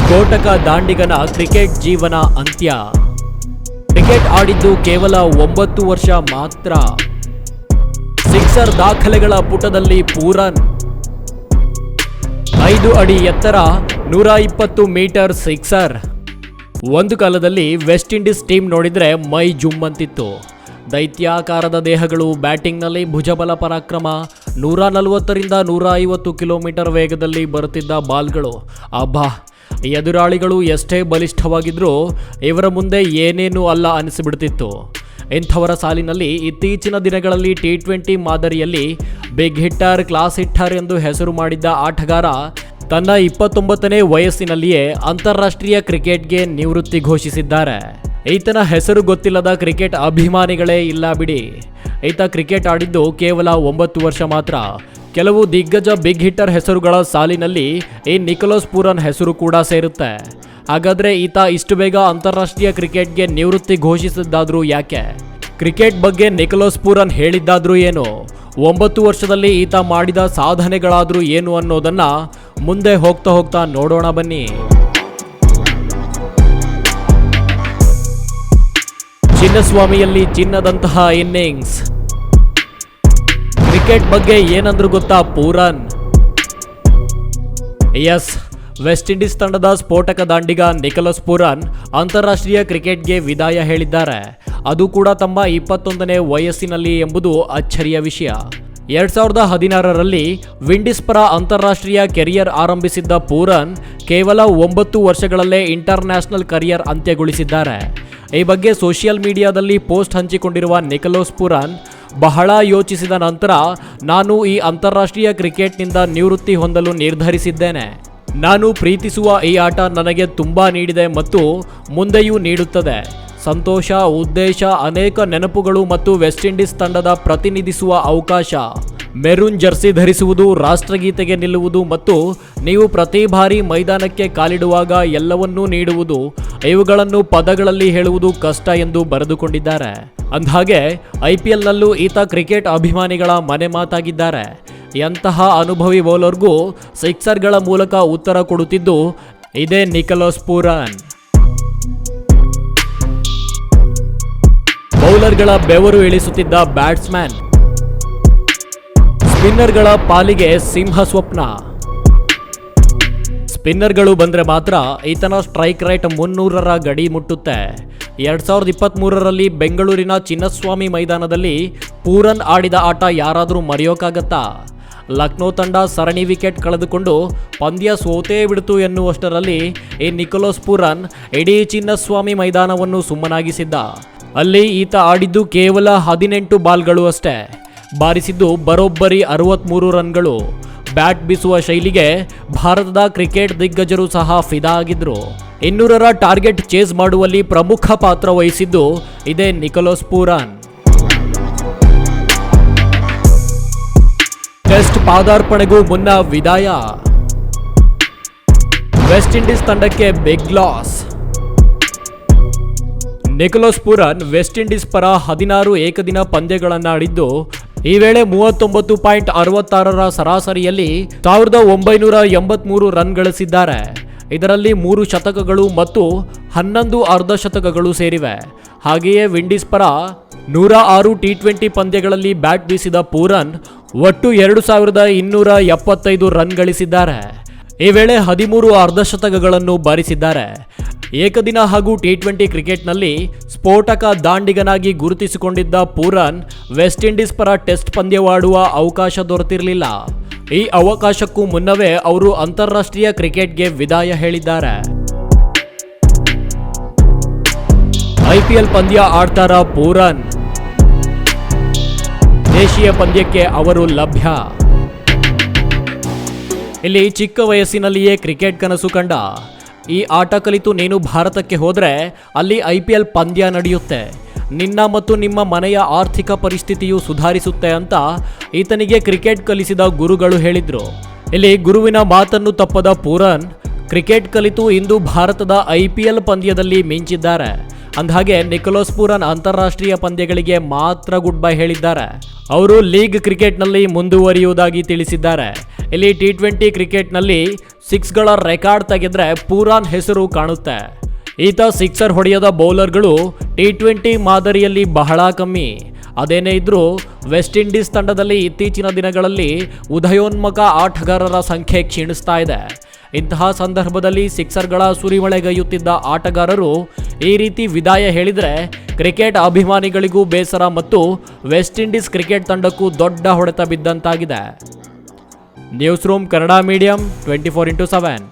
ಸ್ಫೋಟಕ ದಾಂಡಿಗನ ಕ್ರಿಕೆಟ್ ಜೀವನ ಅಂತ್ಯ. ಕ್ರಿಕೆಟ್ ಆಡಿದ್ದು ಕೇವಲ 9 ವರ್ಷ ಮಾತ್ರ. ಸಿಕ್ಸರ್ ದಾಖಲೆಗಳ ಪುಟದಲ್ಲಿ ಪೂರನ್. 5 ಅಡಿ ಎತ್ತರ, 120 ಮೀಟರ್ ಸಿಕ್ಸರ್. ಒಂದು ಕಾಲದಲ್ಲಿ ವೆಸ್ಟ್ ಇಂಡೀಸ್ ಟೀಮ್ ನೋಡಿದ್ರೆ ಮೈ ಜುಮ್ ಅಂತಿತ್ತು. ದೈತ್ಯಾಕಾರದ ದೇಹಗಳು, ಬ್ಯಾಟಿಂಗ್ನಲ್ಲಿ ಭುಜಬಲ ಪರಾಕ್ರಮ, 140ರಿಂದ 150 ಕಿಲೋಮೀಟರ್ ವೇಗದಲ್ಲಿ ಬರುತ್ತಿದ್ದ ಬಾಲ್ಗಳು. ಅಬ್ಬಾ, ಎದುರಾಳಿಗಳು ಎಷ್ಟೇ ಬಲಿಷ್ಠವಾಗಿದ್ರೂ ಇವರ ಮುಂದೆ ಏನೇನೂ ಅಲ್ಲ ಅನಿಸಿಬಿಡ್ತಿತ್ತು. ಇಂಥವರ ಸಾಲಿನಲ್ಲಿ ಇತ್ತೀಚಿನ ದಿನಗಳಲ್ಲಿ T20 ಮಾದರಿಯಲ್ಲಿ ಬಿಗ್ ಹಿಟ್ಟರ್, ಕ್ಲಾಸ್ ಹಿಟ್ಟರ್ ಎಂದು ಹೆಸರು ಮಾಡಿದ್ದ ಆಟಗಾರ ತನ್ನ 29ನೇ ವಯಸ್ಸಿನಲ್ಲಿಯೇ ಅಂತಾರಾಷ್ಟ್ರೀಯ ಕ್ರಿಕೆಟ್ಗೆ ನಿವೃತ್ತಿ ಘೋಷಿಸಿದ್ದಾರೆ. ಈತನ ಹೆಸರು ಗೊತ್ತಿಲ್ಲದ ಕ್ರಿಕೆಟ್ ಅಭಿಮಾನಿಗಳೇ ಇಲ್ಲ ಬಿಡಿ. ಈತ ಕ್ರಿಕೆಟ್ ಆಡಿದ್ದು ಕೇವಲ 9 ವರ್ಷ ಮಾತ್ರ. ಕೆಲವು ದಿಗ್ಗಜ ಬಿಗ್ ಹಿಟ್ಟರ್ ಹೆಸರುಗಳ ಸಾಲಿನಲ್ಲಿ ಈ ನಿಕೋಲಸ್ ಪೂರನ್ ಹೆಸರು ಕೂಡ ಸೇರುತ್ತೆ. ಹಾಗಾದ್ರೆ ಈತ ಇಷ್ಟು ಬೇಗ ಅಂತಾರಾಷ್ಟ್ರೀಯ ಕ್ರಿಕೆಟ್ಗೆ ನಿವೃತ್ತಿ ಘೋಷಿಸಿದ್ದಾದ್ರೂ ಯಾಕೆ? ಕ್ರಿಕೆಟ್ ಬಗ್ಗೆ ನಿಕೋಲಸ್ ಪೂರನ್ ಹೇಳಿದ್ದಾದ್ರೂ ಏನು? 9 ವರ್ಷದಲ್ಲಿ ಈತ ಮಾಡಿದ ಸಾಧನೆಗಳಾದ್ರೂ ಏನು ಅನ್ನೋದನ್ನ ಮುಂದೆ ಹೋಗ್ತಾ ನೋಡೋಣ ಬನ್ನಿ. ಚಿನ್ನಸ್ವಾಮಿಯಲ್ಲಿ ಚಿನ್ನದಂತಹ ಇನ್ನಿಂಗ್ಸ್. ಕ್ರಿಕೆಟ್ ಬಗ್ಗೆ ಏನಂದ್ರು ಗೊತ್ತಾ ಪೂರನ್? ಎಸ್, ವೆಸ್ಟ್ ಇಂಡೀಸ್ ತಂಡದ ಸ್ಫೋಟಕ ದಾಂಡಿಗ ನಿಕೋಲಸ್ ಪೂರನ್ ಅಂತಾರಾಷ್ಟ್ರೀಯ ಕ್ರಿಕೆಟ್ಗೆ ವಿದಾಯ ಹೇಳಿದ್ದಾರೆ. ಅದು ಕೂಡ ತಮ್ಮ 21ನೇ ವಯಸ್ಸಿನಲ್ಲಿ ಎಂಬುದು ಅಚ್ಚರಿಯ ವಿಷಯ. 2016ರಲ್ಲಿ ವಿಂಡೀಸ್ ಪರ ಅಂತಾರಾಷ್ಟ್ರೀಯ ಕೆರಿಯರ್ ಆರಂಭಿಸಿದ್ದ ಪೂರನ್ ಕೇವಲ 9 ವರ್ಷಗಳಲ್ಲೇ ಇಂಟರ್ನ್ಯಾಷನಲ್ ಕರಿಯರ್ ಅಂತ್ಯಗೊಳಿಸಿದ್ದಾರೆ. ಈ ಬಗ್ಗೆ ಸೋಷಿಯಲ್ ಮೀಡಿಯಾದಲ್ಲಿ ಪೋಸ್ಟ್ ಹಂಚಿಕೊಂಡಿರುವ ನಿಕೋಲಸ್ ಪೂರನ್, ಬಹಳ ಯೋಚಿಸಿದ ನಂತರ ನಾನು ಈ ಅಂತಾರಾಷ್ಟ್ರೀಯ ಕ್ರಿಕೆಟ್ನಿಂದ ನಿವೃತ್ತಿ ಹೊಂದಲು ನಿರ್ಧರಿಸಿದ್ದೇನೆ. ನಾನು ಪ್ರೀತಿಸುವ ಈ ಆಟ ನನಗೆ ತುಂಬಾ ನೀಡಿದೆ ಮತ್ತು ಮುಂದೆಯೂ ನೀಡುತ್ತದೆ. ಸಂತೋಷ, ಉದ್ದೇಶ, ಅನೇಕ ನೆನಪುಗಳು ಮತ್ತು ವೆಸ್ಟ್ ಇಂಡೀಸ್ ತಂಡದ ಪ್ರತಿನಿಧಿಸುವ ಅವಕಾಶ. ಮೆರೂನ್ ಜರ್ಸಿ ಧರಿಸುವುದು, ರಾಷ್ಟ್ರಗೀತೆಗೆ ನಿಲ್ಲುವುದು ಮತ್ತು ನೀವು ಪ್ರತಿ ಬಾರಿ ಮೈದಾನಕ್ಕೆ ಕಾಲಿಡುವಾಗ ಎಲ್ಲವನ್ನೂ ನೀಡುವುದು, ಇವುಗಳನ್ನು ಪದಗಳಲ್ಲಿ ಹೇಳುವುದು ಕಷ್ಟ ಎಂದು ಬರೆದುಕೊಂಡಿದ್ದಾರೆ. ಅಂದಹಾಗೆ IPLನಲ್ಲೂ ಈತ ಕ್ರಿಕೆಟ್ ಅಭಿಮಾನಿಗಳ ಮನೆ ಮಾತಾಗಿದ್ದಾರೆ. ಎಂತಹ ಅನುಭವಿ ಬೌಲರ್ಗೂ ಸಿಕ್ಸರ್ಗಳ ಮೂಲಕ ಉತ್ತರ ಕೊಡುತ್ತಿದ್ದು ಇದೇ ನಿಕೋಲಸ್ ಪೂರನ್. ಬೌಲರ್ಗಳ ಬೆವರು ಇಳಿಸುತ್ತಿದ್ದ ಬ್ಯಾಟ್ಸ್ಮನ್, ಸ್ಪಿನ್ನರ್ಗಳ ಪಾಲಿಗೆ ಸಿಂಹ ಸ್ವಪ್ನ. ಸ್ಪಿನ್ನರ್ಗಳು ಬಂದ್ರೆ ಮಾತ್ರ ಈತನ ಸ್ಟ್ರೈಕ್ ರೇಟ್ 300ರ ಗಡಿ ಮುಟ್ಟುತ್ತೆ. 2023ರಲ್ಲಿ ಬೆಂಗಳೂರಿನ ಚಿನ್ನಸ್ವಾಮಿ ಮೈದಾನದಲ್ಲಿ ಪೂರನ್ ಆಡಿದ ಆಟ ಯಾರಾದರೂ ಮರೆಯೋಕ್ಕಾಗತ್ತಾ? ಲಕ್ನೋ ತಂಡ ಸರಣಿ ವಿಕೆಟ್ ಕಳೆದುಕೊಂಡು ಪಂದ್ಯ ಸೋತೇ ಬಿಡ್ತು ಎನ್ನುವಷ್ಟರಲ್ಲಿ ಈ ನಿಕೋಲಸ್ ಪೂರನ್ ಇಡೀ ಚಿನ್ನಸ್ವಾಮಿ ಮೈದಾನವನ್ನು ಸುಮ್ಮನಾಗಿಸಿದ್ದ. ಅಲ್ಲಿ ಈತ ಆಡಿದ್ದು ಕೇವಲ 18 ಬಾಲ್ಗಳು ಅಷ್ಟೇ. ಬಾರಿಸಿದ್ದು ಬರೋಬ್ಬರಿ 63 ರನ್ಗಳು. ಬ್ಯಾಟ್ ಬೀಸುವ ಶೈಲಿಗೆ ಭಾರತದ ಕ್ರಿಕೆಟ್ ದಿಗ್ಗಜರು ಸಹ ಫಿದಾ ಆಗಿದ್ರು. 200ರ ಟಾರ್ಗೆಟ್ ಚೇಸ್ ಮಾಡುವಲ್ಲಿ ಪ್ರಮುಖ ಪಾತ್ರ ವಹಿಸಿದ್ದು ಇದೇ ನಿಕೋಲಸ್ ಪೂರನ್. ಟೆಸ್ಟ್ ಪಾದಾರ್ಪಣೆಗೂ ಮುನ್ನ ವಿದಾಯ. ವೆಸ್ಟ್ ಇಂಡೀಸ್ ತಂಡಕ್ಕೆ big loss. Nicholas Pooran West Indies ಪರ 16 ಏಕದಿನ ಪಂದ್ಯಗಳನ್ನಾಡಿದ್ದು ಈ ವೇಳೆ 39.66ರ ಸರಾಸರಿಯಲ್ಲಿ 1983 ರನ್ ಗಳಿಸಿದ್ದಾರೆ. ಇದರಲ್ಲಿ 3 ಶತಕಗಳು ಮತ್ತು 11 ಅರ್ಧ ಶತಕಗಳು ಸೇರಿವೆ. ಹಾಗೆಯೇ ವಿಂಡೀಸ್ ಪರ 106 T20 ಪಂದ್ಯಗಳಲ್ಲಿ ಬ್ಯಾಟ್ ಬೀಸಿದ ಪೂರನ್ ಒಟ್ಟು 2275 ರನ್ ಗಳಿಸಿದ್ದಾರೆ. ಈ ವೇಳೆ 13 ಅರ್ಧ ಶತಕಗಳನ್ನು ಬಾರಿಸಿದ್ದಾರೆ. ಏಕದಿನ ಹಾಗೂ T20 ಕ್ರಿಕೆಟ್ನಲ್ಲಿ ಸ್ಫೋಟಕ ದಾಂಡಿಗನಾಗಿ ಗುರುತಿಸಿಕೊಂಡಿದ್ದ ಪೂರನ್ ವೆಸ್ಟ್ ಇಂಡೀಸ್ ಪರ ಟೆಸ್ಟ್ ಪಂದ್ಯವಾಡುವ ಅವಕಾಶ ದೊರೆತಿರಲಿಲ್ಲ. ಈ ಅವಕಾಶಕ್ಕೂ ಮುನ್ನವೇ ಅವರು ಅಂತಾರಾಷ್ಟ್ರೀಯ ಕ್ರಿಕೆಟ್ಗೆ ವಿದಾಯ ಹೇಳಿದ್ದಾರೆ. IPL ಪಂದ್ಯ ಆಡ್ತಾರ ಪೂರನ್? ದೇಶೀಯ ಪಂದ್ಯಕ್ಕೆ ಅವರು ಲಭ್ಯ. ಇಲ್ಲಿ ಚಿಕ್ಕ ವಯಸ್ಸಿನಲ್ಲಿಯೇ ಕ್ರಿಕೆಟ್ ಕನಸು ಕಂಡ. ಈ ಆಟ ಕಲಿತು ನೀನು ಭಾರತಕ್ಕೆ ಹೋದರೆ ಅಲ್ಲಿ IPL ಪಂದ್ಯ ನಡೆಯುತ್ತೆ. ನಿನ್ನ ಮತ್ತು ನಿಮ್ಮ ಮನೆಯ ಆರ್ಥಿಕ ಪರಿಸ್ಥಿತಿಯು ಸುಧಾರಿಸುತ್ತೆ ಅಂತ ಈತನಿಗೆ ಕ್ರಿಕೆಟ್ ಕಲಿಸಿದ ಗುರುಗಳು ಹೇಳಿದ್ರು. ಇಲ್ಲಿ ಗುರುವಿನ ಮಾತನ್ನು ತಪ್ಪದ ಪೂರನ್ ಕ್ರಿಕೆಟ್ ಕಲಿತು ಇಂದು ಭಾರತದ IPL ಪಂದ್ಯದಲ್ಲಿ ಮಿಂಚಿದ್ದಾರೆ. ಅಂದಹಾಗೆ ನಿಕೋಲಸ್ ಪೂರನ್ ಅಂತಾರಾಷ್ಟ್ರೀಯ ಪಂದ್ಯಗಳಿಗೆ ಮಾತ್ರ ಗುಡ್ ಬೈ ಹೇಳಿದ್ದಾರೆ. ಅವರು ಲೀಗ್ ಕ್ರಿಕೆಟ್ನಲ್ಲಿ ಮುಂದುವರಿಯುವುದಾಗಿ ತಿಳಿಸಿದ್ದಾರೆ. ಇಲ್ಲಿ T20 ಕ್ರಿಕೆಟ್ನಲ್ಲಿ ಸಿಕ್ಸ್ಗಳ ರೆಕಾರ್ಡ್ ತೆಗೆದ್ರೆ ಪೂರಾನ್ ಹೆಸರು ಕಾಣುತ್ತೆ. ಈತ ಸಿಕ್ಸರ್ ಹೊಡೆಯದ ಬೌಲರ್ಗಳು T20 ಮಾದರಿಯಲ್ಲಿ ಬಹಳ ಕಮ್ಮಿ. ಅದೇನೇ ಇದ್ರೂ ವೆಸ್ಟ್ ಇಂಡೀಸ್ ತಂಡದಲ್ಲಿ ಇತ್ತೀಚಿನ ದಿನಗಳಲ್ಲಿ ಉದಯೋನ್ಮುಖ ಆಟಗಾರರ ಸಂಖ್ಯೆ ಕ್ಷೀಣಿಸ್ತಾ ಇದೆ. ಇಂತಹ ಸಂದರ್ಭದಲ್ಲಿ ಸಿಕ್ಸರ್ಗಳ ಸುರಿಮಳೆಗೈಯುತ್ತಿದ್ದ ಆಟಗಾರರು ಈ ರೀತಿ ವಿದಾಯ ಹೇಳಿದರೆ ಕ್ರಿಕೆಟ್ ಅಭಿಮಾನಿಗಳಿಗೂ ಬೇಸರ ಮತ್ತು ವೆಸ್ಟ್ ಇಂಡೀಸ್ ಕ್ರಿಕೆಟ್ ತಂಡಕ್ಕೂ ದೊಡ್ಡ ಹೊಡೆತ ಬಿದ್ದಂತಾಗಿದೆ. News room Kannada medium 24/7.